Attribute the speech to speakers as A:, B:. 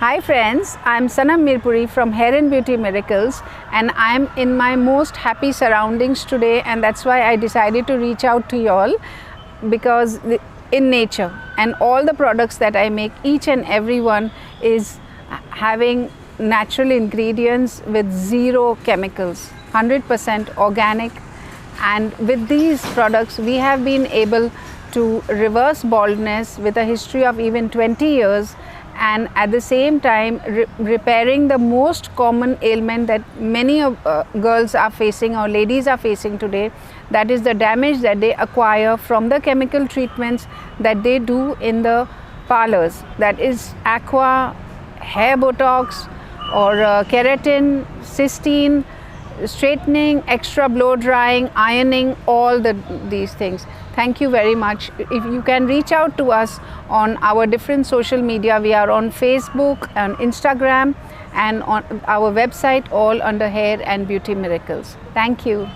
A: Hi friends, I'm Sanam Mirpuri from Hair and Beauty Miracles, and I'm in my most happy surroundings today, and that's why I decided to reach out to y'all, because in nature and all the products that I make, each and every one is having natural ingredients with zero chemicals, 100% organic. And with these products we have been able to reverse baldness with a history of even 20 years, and at the same time repairing the most common ailment that many girls are facing or ladies are facing today, that is the damage that they acquire from the chemical treatments that they do in the parlors, that is aqua, hair botox or keratin, cysteine, straightening, extra blow drying, ironing, all these things. Thank you very much. If you can reach out to us on our different social media, we are on Facebook and Instagram and on our website, all under Hair and Beauty Miracles. Thank you.